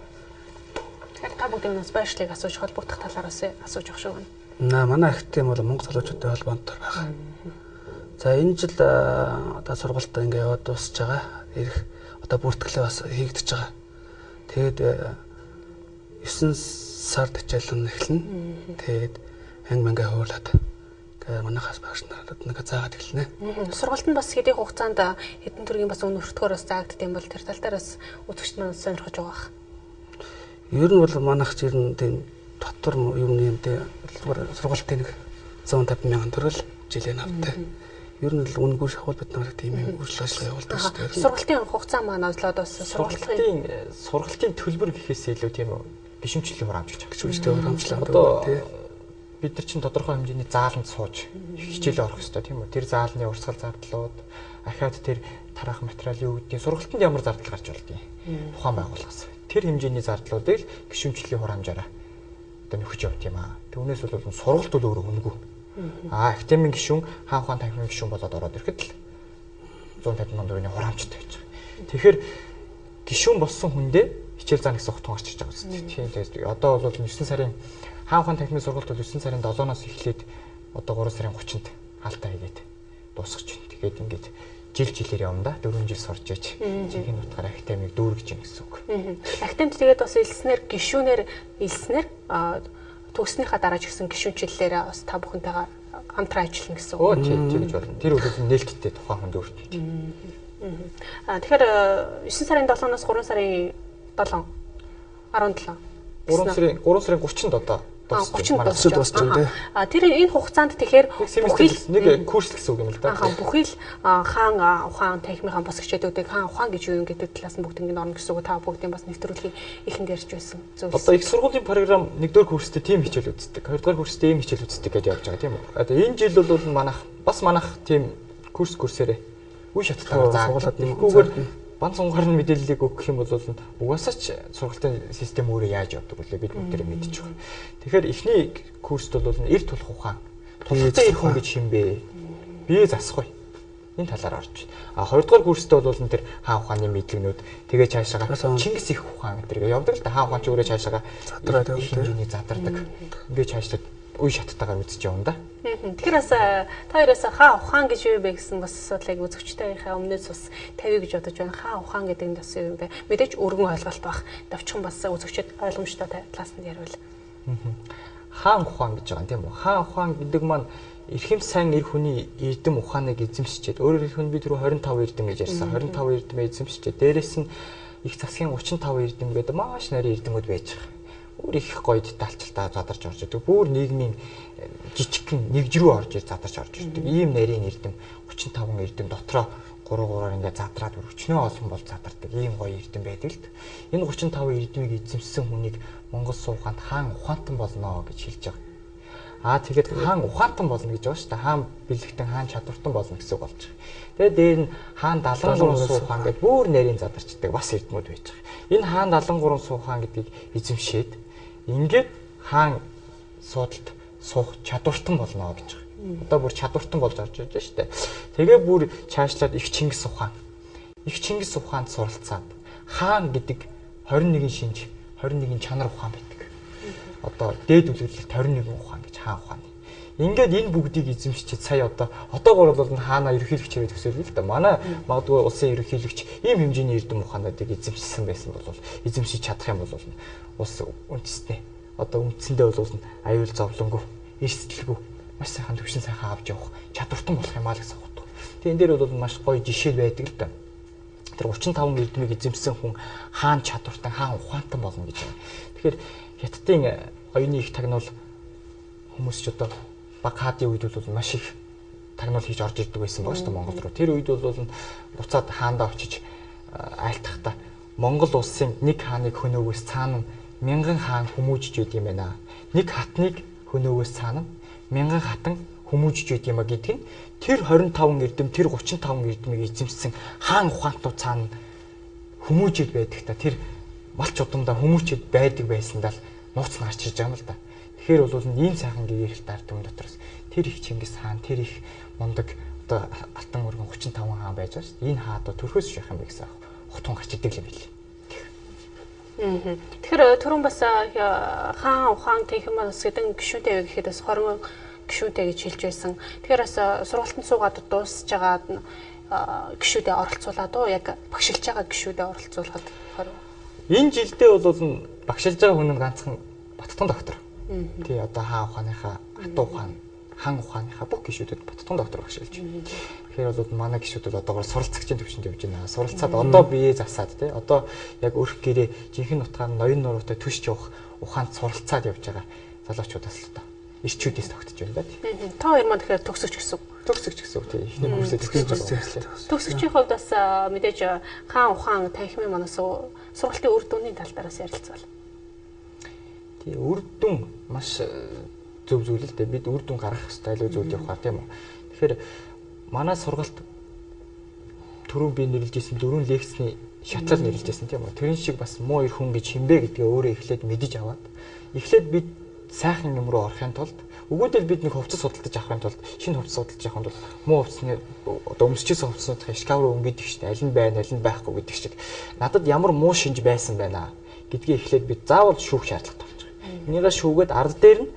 S1: Тэгэхээр та бүгд юмнаас байшлыг асууж холбогдох талаараас асууж явах шүү байна.
S2: Манай ихтэй бол Монгол залуучуудтай холбоотой байгаа. За энэ жил одоо сургалтаа ингээ яваад дуусж байгаа. Ирэх одоо бүртгэлээ бас хийгдэж байгаа. Тэгээд 9 сард хичээл эхэлнэ. Тэгээд анги хуулаад манайхаас багш нарт нэг заагаад эхэлнэ.
S1: Сургалт нь бас хэдийн хугацаанд хэдэн төрлийн бас үн өртгөөрөөс заагддаг юм бол тэр тал дээр бас үзэгчд маань сонирхож байгаа.
S2: Ер нь бол манайх чинь тийм дотор юмны юм дээр сургалтын нэг 150 мянган төгрөг жилийн автай. Ер нь л үнгүй шахвал бид нарт тийм юм үржил ажиллагаа явуулдаг шүү дээ.
S1: Сургалтын хугацаа маань одлоод бас
S5: сургалтын төлбөр гэхээс илүү тийм үү гишүүнчлийн хураамж гэж
S2: гишүүнчтэй хураамжлаа.
S5: Одоо бид нар чинь тодорхой хэмжээний зааланд сууж хичээлээ орох хэрэгтэй тийм үү. Тэр заалны урсгал зардлууд ахаад тэр тараах материалын юу гэдгийг сургалтанд ямар зардал гарч болдгийг тухайн байгууллагаас тэр хэмжээний зардлуудыг гишүүнчлийн хураамжаараа одоо нөхөж явт юм аа. Түүнээс бол сургалт бол өөрөө үнэгүй. Академийн гишүүн хаан ухаан танхимын гишүүн болоод ороод ирэхэд л 150 мянган төгрөгийн хураамжтай байж байгаа. Тэгэхээр гишүүн болсон хүндээ хичээл заана гэсэн хутан гарч ирж байгаа үстэй. Тэгэхээр одоо бол 9 сарын хаан ухаан танхимын сургалт бол 9 сарын 7-оос эхлээд одоо 3 сарын 30-нд хаалтаа хийгээд дуусгаж байна. Тэгээд ингээд жилээр явна да 4 жил сурж яж жинхэнэ утгаараа академиг дүүргэж юм гэсэн үг.
S1: Академид тэгээд бас элснэр гишүүнээр элснэр төгснөхийн дараа ч гэсэн гишүүнчлэлээр бас та бүхэнтэйгээ хамтран ажиллана гэсэн үг.
S5: Тэгж болно. Тэр үйл нээлттэй тухайн хүнд өөртөө.
S1: Тэгэхээр 9 сарын 7-оос 3 сарын 7 17
S5: 3 сарын 30-нд одоо
S1: 30 дуусчихсан. Тэр энэ хугацаанд тэгэхээр
S5: бүхий нэг курс гэсэн үг юм л да.
S1: Бүхий л хаан ухаан танхимынхаа босгчдуудыг хаан ухаан гэж юу гэдэг талаас нь бүгд ингэ орно гэсэн үг та бүгдийн бас нэвтрүүлгийн ихэнд ярьж байсан.
S5: Одоо их сургуулийн програм 1-р курстэй тийм хичээл үздэг. 2-р курстэй ийм хичээл үздэг гэж явж байгаа тийм үү. Одоо энэ жил бол манайх тийм курсээрээ үе шаттайгаар заагаад нэггүйгээр бан цонгаар нь мэдээллийг өгөх юм бол угаасаа ч сургалтын систем өөрөө яаж явдаг вэ бид бүгд мэдчихэж байгаа. Тэгэхээр эхний курст бол эрт тулах ухаан. Тулхтай ирэх хүн гэж юм бэ? Бие засах бай. Энэ талаар орж байна. А 2 дугаар курст бол тэр хаан ухааны мэдлэгнүүд тэгээ цаашаага Чингис их ухаан гэдэргээ явдаг л да. Хаан ухаан ч өөрөө цаашаага задраад хэмжээний задардаг. Ингээ цаашлаад үе шаттайгаар үзэж явна да.
S1: Тэгэхээр бас та хоёроос хаан ухаан гэж юу бэ гэсэн бас асуудлыг үзэгчтэйхээ өмнөөс бас тавья гэж бодож байна. Хаан ухаан гэдэг нь бас юу вэ? Мэдээж өргөн ойлголт баг. Давчхан бас үзэгчд ойлгомжтой талаас нь ярил.
S5: Хаан ухаан гэж байгаа тийм үү? Хаан ухаан гэдэг маань эрхэм сайн эр хүний эрдэм ухааныг эзэмшчихэд өөрөөр хэлбэл би түрүү 25 эрдэм гэж ярьсан. 25 эрдэмээ эзэмшчихэд дээрэс нь их засгийн 35 эрдэм гэдэг маш нарийн эрдэмүүд байж байгаа. Өөр их гоё детальчилтаа задарч орж идэг. Бүр нийгмийн жижигхэн нэгж рүү орж задарч орж ирдэг. Ийм нарийн эрдэм 35 эрдэм дотроо 3-3-аар ингээд задраад өргөчнөө олон бол задардаг. Ийм гоё эрдэм байдаг л д. Энэ 35 эрдмийг эзэмссэн хүнийг Монгол сууханд хаан ухаантан болно гэж хэлж байгаа. Тэгээд хаан ухаантан болно гэж байгаа шүү дээ. Хаан бэлэгтэн хаан чадвартан болно гэсэн үг болж байгаа. Тэгээд дээр нь хаан 73 суухаан гэдэг бүр нарийн задарчдаг бас эрдмүүд байж байгаа. Энэ хаан 73 суухаан гэдгийг эзэмшээд ингээд хаан суудалд суух чадвартан болно гэж байгаа. Одоо бүр чадвартан болж орж ирж байна шүү дээ. Тэгээ бүр цаашлаад их Чингис ухаан. Их Чингис ухаанд суралцаад хаан гэдэг 21 шинж, 21 чанар ухаан байдаг. Одоо дээд үлгэрэлт 21 ухаан гэж хаан ухаан. Ингээд энэ бүгдийг эзэмшчихэд сая одоогоор бол хаана ерөнхийлөгч хэрэг төсөөлөл л да. Манай магадгүй улсын ерөнхийлөгч ийм хэмжээний эрдэм ухаануудыг эзэмшсэн байсан бол эзэмшиж чадах юм бол улс үндэстнээ одоо үндсэндээ бол аюул зовлонгүй, эрсдэлгүй маш сайхан төвшин сайхан авч явах чадвартан болох юм аа гэсэн үг. Тэгээ энэ дээр бол маш гоё жишээ байдаг л да. Тэр 35 эрдмийг эзэмсэн хүн хаан чадвартан, хаан ухаантан болно гэж байна. Тэгэхээр Хятадын оюуны их тагнуул хүмүүс ч одоо баг хаадын үед бол маш их тагнуул хийж орж ирдэг байсан баг шүү дээ Монгол руу. Тэр үед бол буцаад хаандаа очиж айлтгахдаа Монгол улсын нэг хааныг хөнөөгөөс цаана мянган хаан хүмүүжж үйд юм байна. Нэг хатныг хөнөөгөөс цаана мянган хатан хүмүүжж үйд юм а гэдэг нь тэр 25 эрдэм, тэр 35 эрдмийг эзэмсэн хаан ухаантууд цаана хүмүүжэд байдаг та тэр малч удамдаа хүмүүжэд байдаг байсандаа л нууц нь гарч ирж байгаа юм л да. Тэгэхээр бол ийм сайхан гэгэрэлт ард түмэн дотроос тэр их Чингис хаан, тэр их мундаг одоо алтан өргөн 35 хаан байж байгаа шүү дээ. Энэ хаадаа төрхөөс шах юм бэ гэсэн хутун гарч идэг юм билээ.
S1: Тэгэхээр түрүүн бас хаан ухаан танхимын бас гэдэг гишүүнтэй гэхэд бас 20 гишүүнтэй гэж хэлж байсан. Тэгэхээр бас сургалтанд суугаад дуусж байгаа гишүүдэд оролцуулаад яг багшилж байгаа гишүүдэд оролцуулахад 20.
S5: Энэ жилдээ бол багшилж байгаа хүн нь ганцхан Баттан доктор. Тий одоо хаан ухааныхаа хатуу ухаан, хаан ухааныхаа бүх гишүүдэд Баттан доктор багшилж байна. Тэгэхээр бол манай гишүүд бол одоогоор суралцагчийн төвшөнд явж байна. Суралцаад одоо бие засаад тий одоо яг өрх гэрээ жинхэнэ утгаар ноён нуруутай төсч явах ухаанд суралцаад явж байгаа залуучуудаас л та ирчүүдээс тогтож байна да тий.
S1: Та хоёр маань тэгэхээр төгсөгч гэсэн.
S5: Төгсөгч гэсэн үг тий. Эхний курсээ төгсөж байгаа.
S1: Төгсөгчийн хувьд бас мэдээж хаан ухаан танхимын манаас сургалтын үр дүнний тал дээрээс ярилцвал.
S5: Тий үр дүн маш зөв зүйл л дээ. Бид үр дүн гаргах хэрэгтэй илүү зүйл явах тийм үү. Тэгэхээр манай сургалт түрүү би нэрлэжсэн 4 лекцийн шатлал нэрлэжсэн тийм үү. Тэрэн шиг бас муу их хүн гэж хинбэ гэдгээ өөрөө эхлээд мэдэж аваад эхлээд бид сайхан юм руу орохын тулд Өгөөдөл бид нэг хувцас судалдаж авахын тулд шинэ хувцас судалж авахын тулд муу хувцсны одоо өмсчихсэн хувцсуудын шкаф руу өнгөдөг шүү дээ. Аль нь байна, аль нь байхгүй гэдэг шиг. Надад ямар муу шинж байсан байна гэдгийг эхлээд бид заавал шүүх шаардлагатай болж байгаа. Энийгээ шүүгээд ард дээр нь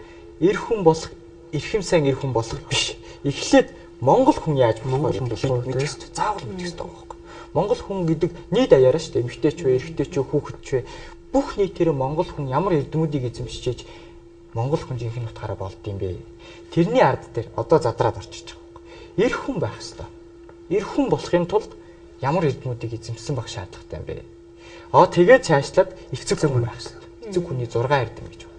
S5: эр хүн болох, эрхэм сайн эр хүн болох биш. Эхлээд Монгол хүн яаж болох вэ гэдгийг мэдэх хэрэгтэй. Заавал мэдэх хэрэгтэй байхгүй. Монгол хүн гэдэг нийт аяараа шүү дээ. Эмэгтэй ч вэ, эрэгтэй ч вэ, хүүхэд ч вэ. Бүх нийтээр Монгол хүн ямар эрдэмүүдийг эзэмшиж Монгол хүн жинхэнэ утгаараа болд юм бэ? Тэрний ард дээр одоо задраад орчиж байгаа юм. Эр хүн байх ёстой. Эр хүн болохын тулд ямар эрдэмүүдийг эзэмшсэн байх шаардлагатай юм бэ? Тэгээд цаашлаад эцэг хүн байх ёстой. Эцэг хүний 6 эрдэм гэж байна.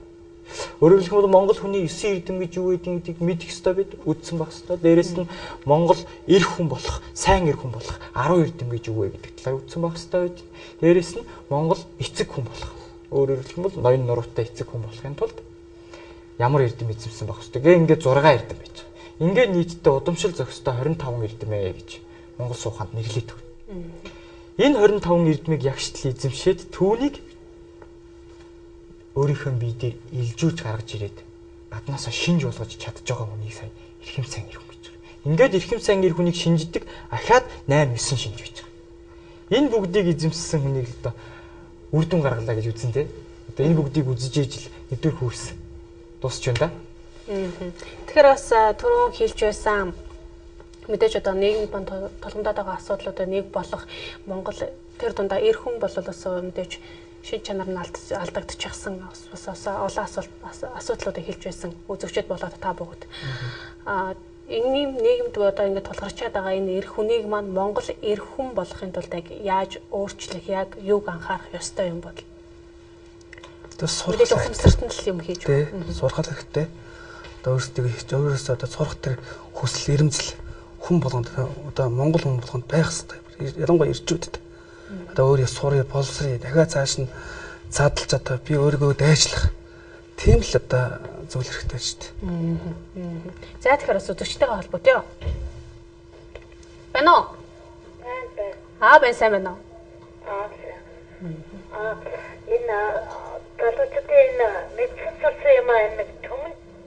S5: Өөрөөр хэлбэл Монгол хүний 9 эрдэм гэж юу гэдгийг мэдэх ёстой бид үздсэн байх ёстой. Дээрээс нь Монгол эр хүн болох, сайн эр хүн болох 10 эрдэм гэж юу вэ гэдэг талаар үздсэн байх ёстой бид. Дээрээс нь Монгол эцэг хүн болох. Өөрөөр хэлбэл ноён нуруутай эцэг хүн болохын тулд ямар эрдэм эзэмсэн байх ёстой. Ингээд 6 эрдэм байж байгаа. Ингээд нийтдээ удамшил зохистой 25 эрдэм гэж Монгол сууханд нэрлээд байна. Энэ 25 эрдмийг ягштал эзэмшээд түүнийг өөрийнхөө бие дээр илжүүлж гаргаж ирээд гаднаасаа шинж болгож чадж байгаа хүнийг сайн эрхэм сайн эр хүн гэж байгаа. Ингээд эрхэм сайн эр хүнийг шинждэг ахаад 8 9 шинж байж байгаа. Энэ бүгдийг эзэмссэн хүнийг л одоо үр дүн гаргалаа гэж үзэн тэ. Одоо энэ бүгдийг үзэж ижил өдөр хөрс дуусч байна да.
S1: Тэгэхээр бас түрүүн хэлж байсан мэдээж одоо нийгмийн толгомдоод байгаа асуудлуудаа нэг болох Монгол тэр дундаа эр хүн бол бас мэдээж шид чанар нь алдагдчихсан бас олон асуудлуудыг хэлж байсан үзэгчд болоод та бүгд. Энэ нийгэмд одоо ингээд тулгарчаад байгаа энэ эр хүнийг маань Монгол эр хүн болохын тулд яаж өөрчлөх, яг юуг анхаарах ёстой юм бол?
S2: Сурах
S1: ухамсарт нь л юм хийж
S2: байна. Сурах хэрэгтэй. Одоо өөрөөсөө одоо сурах тэр хүсэл эрмзэл хүн болгонд одоо Монгол хүн болгонд байх хэрэгтэй. Ялангуяа ирчүүдэд. Одоо өөрөө сурыг боловсрыг дахиад цааш нь задлж одоо би өөрийгөө дайчлах. Тийм л одоо зүйл хэрэгтэй шүү дээ.
S1: За тэгэхээр бас үзэгчтэйгээ холбоотой юу? Байна уу? Байна. Байна сайн байна уу?
S6: Энэ талуудын мэдсэн сурсан юм аа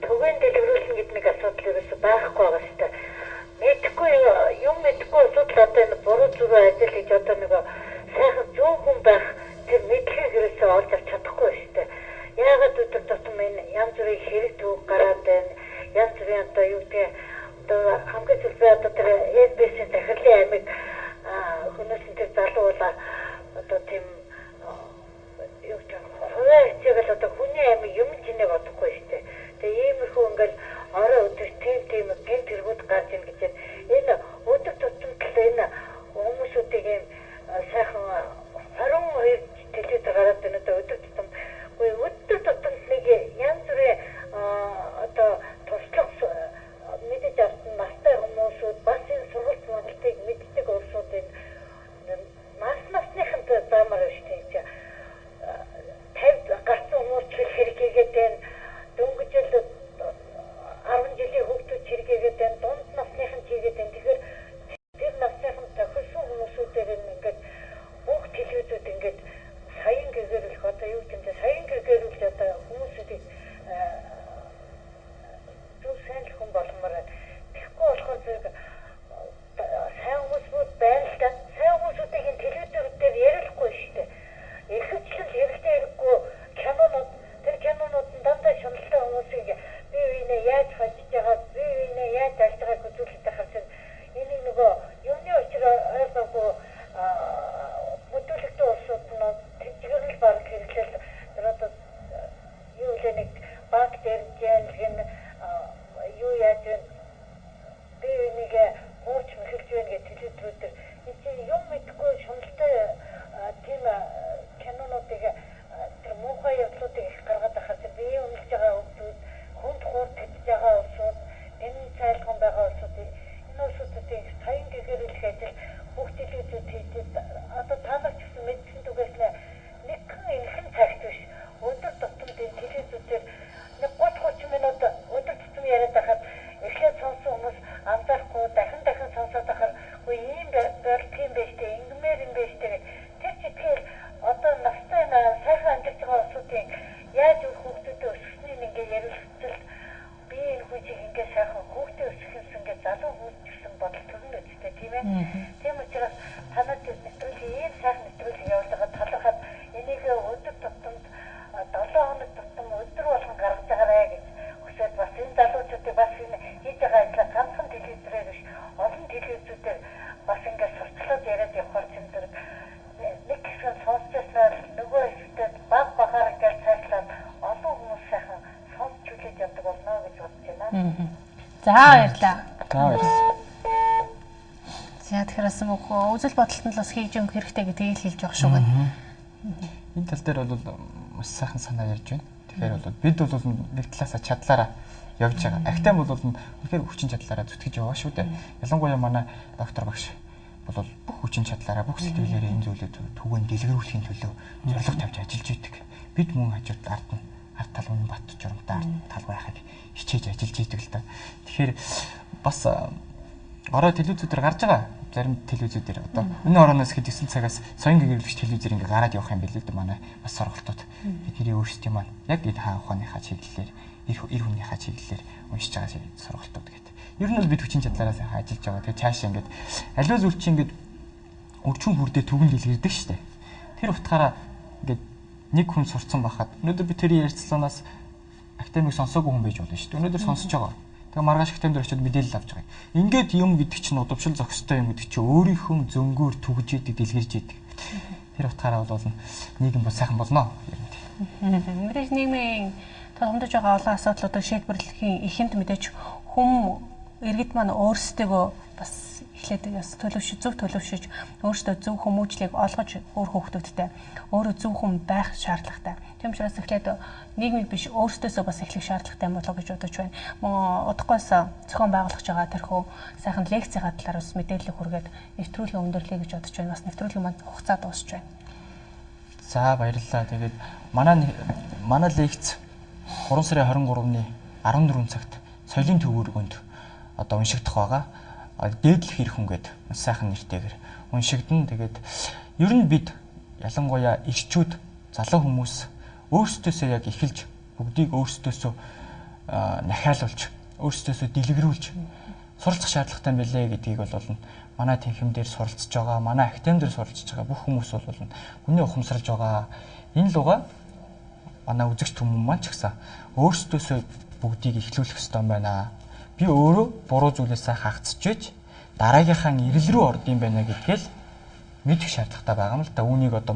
S6: төгөөнд дэлгэрүүлнэ гэдэг нэг асуудал ерөөсөй байхгүй байгаа шүү дээ. Мэдхгүй юм мэдхгүй асуудал одоо энэ буруу зүрх ажил хийж одоо нэг сайхан зөв хүн байх тэр мэдлэгийг ерөөсөй олж авч чадахгүй шүү дээ. Яагаад өдөр тутам энэ янз бүрийн хэрэг төв гараад байна. Янз бүрийн одоо юу гэдэг одоо хамгийн зөв одоо тэр SBS-ийн захирлын аймаг хүмүүс энэ залуула одоо тийм юу гэдэг хувиа одоо хүний аймаг юм чинээ бодохгүй шүү дээ. Тэгээ иймэрхүү ингээл орой өдөр тийм гэнт тэргүүд гарч ийн гэж энэ өдөр тутамд энэ хүмүүсүүдийг юм сайхан 22 телевиз гараад байна одоо өдөр тутам өдөр тутамд нэг янз бүрийн одоо туслах мэдээж авсан настай хүмүүсүүд бас энэ сургалт сургалтыг мэддэг улсууд энэ насныханд замаар шүү дээ. 50 гарсан хүмүүс хэрэггээд байна. Дөнгөжл 10 жилийн хүүхдүүд хэрэггээд байна. Дунд насныхан чигээд байна. Тэгэхээр тэр насныхан тохирсон хүмүүсүүдээр ингээд бүх телевизүүд ингээд саян гэгэрүүлэх одоо юу гэдэг нь саян гэгэрүүлж одоо хүмүүсүүдийг зөв сайн хүн болгомоор тэгэхгүй болохоор зэрэг сайн хүмүүсүүд байна л да. Сайн хүмүүсүүдийг энэ телевизүүд дээр ярихгүй шүү дээ. Ихэвчлэн хэрэгтэй хэрэггүй кинонууд тэр кинонууд нь дандаа шуналтай хүмүүсийг бие биенээ яаж хожиж байгаа, бие биенээ яаж алж байгааг үзүүлэх тахсан энийг нөгөө юуны учраас ойлгоогүй бүдүүлэгтэй улсууд нь тэжгэрлэл баг хэрэглэл тэр одоо юу л нэг банк дээр жийл юу яаж вэ бие бинийгээ хууч мэхэлж байна гэх телевизүүд энэ чинь юм мэдгүй шуналтай тийм кинонуудыг тэр муухай явдлуудыг их гаргаад ахаар тэр бие үнэлж байгаа хүмүүс хүнд хурд татж байгаа улсууд энэ цайлган байгаа улсууд энэ улсуудыг саян гэгэрүүлэх ажил бүх телевизүүд хийдэг одоо таалаг гэсэн мэдсэн түгээс нэгэн энхэн цагт биш өдөр тутамд энэ телевизүүдээр нэг 30 минут өдөр тутам яриад байхад эхлээд сонсон хүмүүс анзаарахгүй дахин сонсоод байхаар үгүй ийм барилт юм байж тээ ингэмээр юм байж тээ тэр чигээр одоо настай сайхан амьдарч байгаа улсуудын яаж үр хөвгтөд өсгснийг ингээ ярилцэл би энэ хүчийг ингээд сайхан хүүхдээ өсгөхөөс ингээд залуу хүмүүс гэсэн бодол төрнө үстэй тийм ээ. Тийм учраас танад нэвтрүүлгийн ийм сайхан нэвтрүүлэг явуулаад талхаад энийг өдөр тутамд 7 хоног тутам өдөр болгон гаргаж байгаарэ гэж хүсээд бас энэ залуучуудыг бас энэ хийж байгаа ажлаа ганцхан телевизээр биш олон телевизүүдээр бас ингээд сурталчилж яриад явахаар юм зэрэг нэг хэсэг сонсчихсан нөгөө хэсэгт баг багаар ингээд сайжлаад олон хүмүүс сайхан сонсч үлээж явдаг болно гэж бодож байна.
S1: За баярлалаа.
S5: За баярлалаа.
S1: За тэгэхээр бас үзэл бодолтод л бас хийж өгөх хэрэгтэй гэдгийг хэлж байгаа шүү байна.
S5: Энэ тал дээр бол маш сайхан санаа ярьж байна. Тэгэхээр бол бид бол нэг талаасаа чадлаараа явж байгаа. Актем бол үнэхээр хүчин чадлаараа зүтгэж яваа шүү дээ. Ялангуяа манай доктор багш бол бүх хүчин чадлаараа бүх сэтгэлээрээ энэ зүйлийг түгээн дэлгэрүүлэхийн төлөө зорилго тавьж ажиллаж идэг. Бид мөн хажууд ард тал үнэн бат журамтай ард тал байхыг хичээж ажиллаж идэг л да. Тэгэхээр бас орой телевизүүдээр гарч байгаа. Зарим телевизүүдээр одоо өнөө орооноос хэд 9 цагаас соён гэгэрүүлэгч телевизээр ингээ гараад явах юм билээ дээ манай бас сургалтууд. Бидний өөрсдийн маань яг энэ хаа ухааныхаа чиглэлээр эр хүнийхээ чиглэлээр уншиж байгаа сургалтууд гэдэг. Ер нь бол бид хүчин чадлаараа сайхан ажиллаж байгаа. Тэгээ цаашаа ингээд аливаа зүйл чинь ингээд өрчүүн хүрдээ түгэн дэлгэрдэг шүү дээ. Тэр утгаараа ингээд нэг хүн сурцсан байхад өнөөдөр би тэр ярилцлагаас академик сонсоогүй хүн байж болно шүү дээ. Өнөөдөр сонсож байгаа. Тэгээ маргааш актемд очиод мэдээлэл авч байгаа. Ингээд юм гэдэг чинь удавшил зохистой юм гэдэг чинь өөрийнхөө зөнгөөр түгж идэг, дэлгэрж идэг. Тэр утгаараа бол нийгэм бол сайхан болно.
S1: Мэдээж нийгмийн томдож байгаа олон асуудлуудыг шийдвэрлэхийн эхэнд мэдээж хүм иргэд маань өөрсдөө бас эхлээд бас зөв төлөвшөж өөрсдөө зөв хүмүүжлийг олгож өөр хүүхдүүдтэй өөрөө зөв хүн байх шаардлагатай. Тийм учраас эхлээд нийгмийг биш өөрсдөөсөө бас эхлэх шаардлагатай юм болоо гэж бодож байна. Мөн удахгүйс зохион байгуулах байгаа тэрхүү сайхан лекцийн талаар бас мэдээлэл хүргээд нэвтрүүлгийн өндөрлөе гэж бодож байна. Бас нэвтрүүлгийн маань хугацаа дуусч байна.
S5: За баярлалаа. Тэгээд манай лекц 3 сарын 23-ны 14 цагт соёлын төвөргөнд одоо уншигдах байгаа. Дээдлэх хэрэг хүн гэдэг маш сайхан нэртэйгээр уншигдана. Тэгээд ер нь бид ялангуяа ирчүүд, залуу хүмүүс өөрсдөөсөө яг эхэлж бүгдийг өөрсдөөсөө нахиалуулж, өөрсдөөсөө дэлгэрүүлж суралцах шаардлагатай байлээ гэдгийг бол манай тэнхим дээр суралцж байгаа, манай актем дээр суралцж байгаа бүх хүмүүс бол үнэ ухамсарлж байгаа. Энэ луга манай үзэгч хүмүүс маань ч гэсэн өөрсдөөсөө бүгдийг эхлүүлэх ёстой юм байна. Би өөрөө буруу зүйлээсээ хагцж байж дараагийнхаа ирэл рүү орд юм байна гэдгээл мэдэх шаардлагатай байгаа юм л да. Үүнийг одоо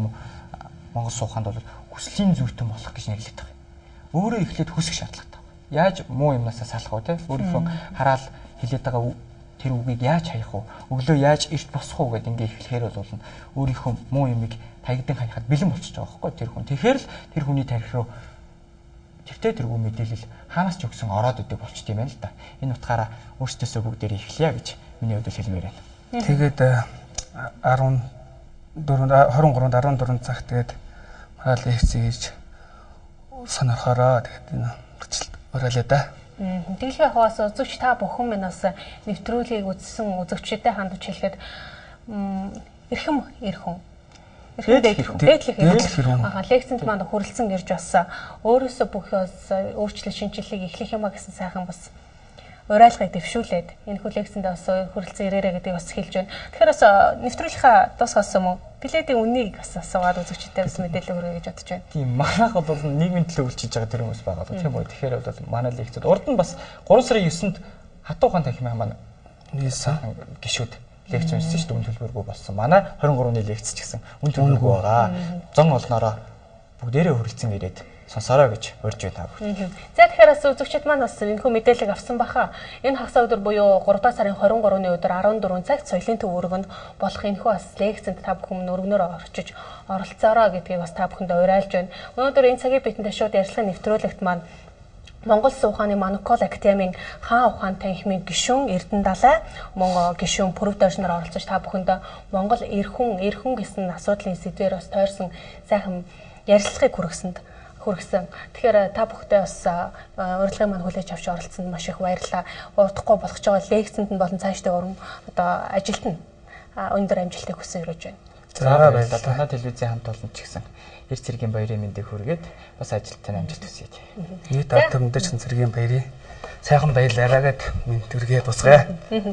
S5: Монгол сууханд бол хүслийн зүйтэн болох гэж нэрлэдэг байгаа. Өөрөө эхлээд хүсэх шаардлагатай. Яаж муу юмнасаа салах вэ те? Өөрийнхөө хараал хэлээд байгаа тэр үгийг яаж хаях вэ? Өглөө яаж эрт босох вэ гэдэг ингээ эхлэхээр бол өөрийнхөө муу юмыг таягдан хаяхад бэлэн болчихж байгаа байхгүй тэр хүн. Тэгэхээр л тэр хүний тарих руу тэртээ тэргүй мэдээлэл хаанаас ч өгсөн ороод идэг болчт юм байна л да. Энэ утгаараа өөрсдөөсөө бүгдээр эхлэе гэж миний хувьд хэлмээр байна.
S2: Тэгээд 23-14 цагт тэгээд маргаал лекц хийж сонирхороо тэгээд энэ уриалаа да.
S1: Дэлхийн хаваас үзэгч та бүхэн минаас нэвтрүүлгийг үзсэн үзэгчдэд хандаж хэлэхэд эрхэм дээдлэх хэрэг. Лекцэнд маань хүрэлцэн ирж бас өөрөөсөө бүх өөрчлөлт шинжилгээг эхлэх юмаа гэсэн сайхан бас урайлгыг дэвшүүлээд энэ лекцэнд бас хүрэлцэн ирээрэ гэдгийг бас хэлж байна. Тэгэхээр бас нэвтрүүлгийнхаа дуусгаас өмнө билетийн үнийг бас асуугаад үзэгчдэд бас мэдээлэл хүргэх гэж бодож байна.
S5: Тийм манайх бол нийгмийн төлөө үйлчилж байгаа тэр хүмүүс байгаа тийм үү. Тэгэхээр бол манай лекцэд урд нь бас 3 сарын 9-нд хатуу хаан танхимын маань гişүүд лекц уншсан шүү дээ. Үн төлбөргүй болсон. Манай 23-ны лекц ч гэсэн үн төлбөргүй байгаа. Зон олноороо бүгдээрээ хүрэлцэн ирээд сонсороо гэж урьж байна та бүхэн.
S1: За тэгэхээр бас үзэгчид маань бас энэхүү мэдээлэл авсан баха. Энэ хагас өдөр буюу 3 сарын 23-ны өдөр 14 цагт соёлын төв өргөнд болох энэхүү бас лекцэнд та бүхэн өргөнөөр орчиж оролцоороо гэдгийг бас та бүхэндээ уриалж байна. Өнөөдөр энэ цагийн бидэнд шууд ярилцлагын нэвтрүүлэгт маань Монгол Улсын ухааны Манукол Академийн хаан ухаан танхимын гишүүн Эрдэнэдалай мөн гишүүн Пүрэв доржноор оролцож та бүхэндээ Монгол эрхэн гэсэн асуудлын сэдвээр бас тойрсон сайхан ярилцлагыг хүргэсэн. Тэгэхээр та бүхэндээ бас урилгын маань хүлээж авч оролцсонд маш их баярлалаа. Удахгүй болох ч байгаа лекцэнд нь болон цаашдаа урам одоо ажилд нь өндөр амжилтыг хүсэн өрөөж байна.
S5: За баярлалаа. Танай телевизийн хамт олон ч гэсэн эр цэргийн баярын мэндийг хүргээд бас ажилтны амжилт хүсье.
S2: Нийт ард түмэнд ч цэргийн баярыг сайхан баярлаарай гэд мэдвэргээ тусгая.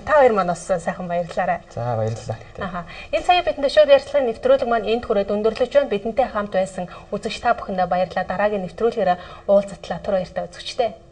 S1: Та хоёр маань бас сайхан баярлаарай.
S5: За баярлалаа.
S1: Аха. Энэ сая бидэнд шууд ярилцлагын нэвтрүүлэг маань энд хүрээд өндөрлөж байна. Бидэнтэй хамт байсан үзэгч та бүхэндээ баярлалаа. Дараагийн нэвтрүүлгээр уулзтлаа. Түр баяртай үзэгчтэй.